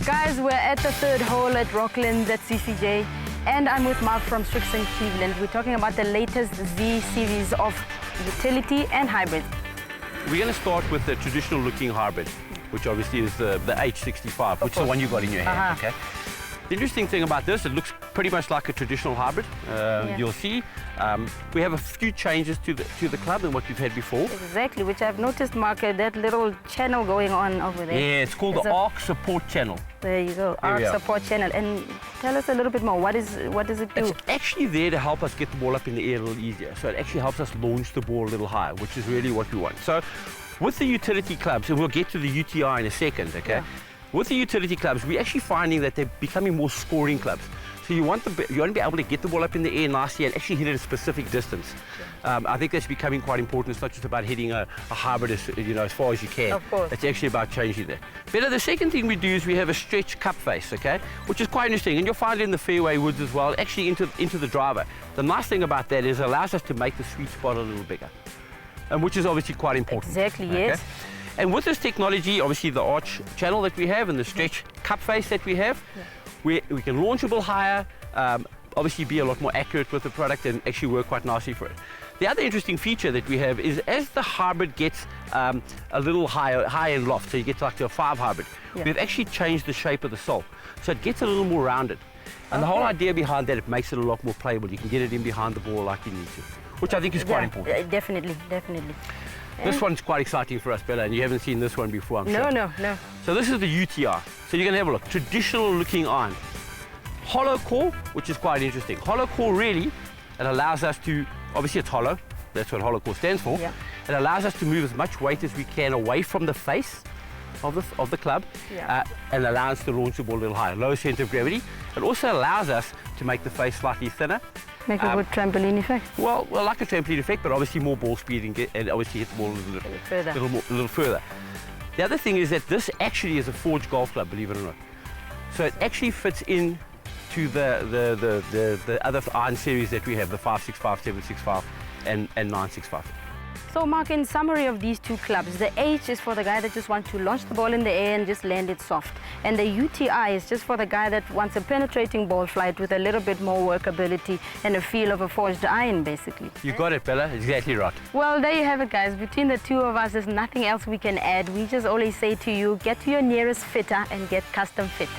Guys, we're at the third hole at Rockland at CCJ, and I'm with Mark from Srixon, Cleveland. We're talking about the latest Z series of utility and hybrid. We're going to start with the traditional looking hybrid, which obviously is the H-65, which is the one you got in your hand, okay? The interesting thing about this, it looks pretty much like a traditional hybrid. You'll see we have a few changes to the club than what we've had before. Exactly, which I've noticed, Mark, that little channel going on over there. Yeah, it's called the arc support channel. There you go, arc support channel. And tell us a little bit more. What does it do? It's actually there to help us get the ball up in the air a little easier. So it actually helps us launch the ball a little higher, which is really what we want. So with the utility clubs, and we'll get to the UTI in a second, okay? Yeah. With the utility clubs, we're actually finding that they're becoming more scoring clubs. So you want to be able to get the ball up in the air nicely and actually hit it at a specific distance. I think that's becoming quite important. It's not just about hitting a hybrid as far as you can. Of course. It's actually about changing that. But the second thing we do is we have a stretch cup face, okay, which is quite interesting, and you'll find it in the fairway woods as well, actually into the driver. The nice thing about that is it allows us to make the sweet spot a little bigger, and which is obviously quite important. Exactly, okay? Yes. And with this technology, obviously the arch channel that we have and the stretch cup face that we have, we can launch a bit higher, obviously be a lot more accurate with the product and actually work quite nicely for it. The other interesting feature that we have is as the hybrid gets a little higher in loft, so you get like to a 5 hybrid, we've actually changed the shape of the sole. So it gets a little more rounded. And the whole idea behind that, it makes it a lot more playable. You can get it in behind the ball like you need to, which I think is quite important. Definitely. This one's quite exciting for us, Bella, and you haven't seen this one before, I'm sure. No. So this is the UTI. So you're going to have a look. Traditional looking iron. Hollow core, which is quite interesting. Hollow core really, it allows us to, obviously it's hollow, that's what hollow core stands for. Yeah. It allows us to move as much weight as we can away from the face of the club and allows us to launch the ball a little higher. Low center of gravity. It also allows us to make the face slightly thinner. Make a good trampoline effect. Well, like a trampoline effect, but obviously more ball speed and obviously hit the ball a little further. The other thing is that this actually is a forged golf club, believe it or not. So it actually fits in to the other iron series that we have, the 565, 765 and 965. So Mark, in summary of these two clubs, the H is for the guy that just wants to launch the ball in the air and just land it soft. And the UTI is just for the guy that wants a penetrating ball flight with a little bit more workability and a feel of a forged iron, basically. You got it, Bella. Exactly right. Well, there you have it, guys. Between the two of us, there's nothing else we can add. We just always say to you, get to your nearest fitter and get custom fit.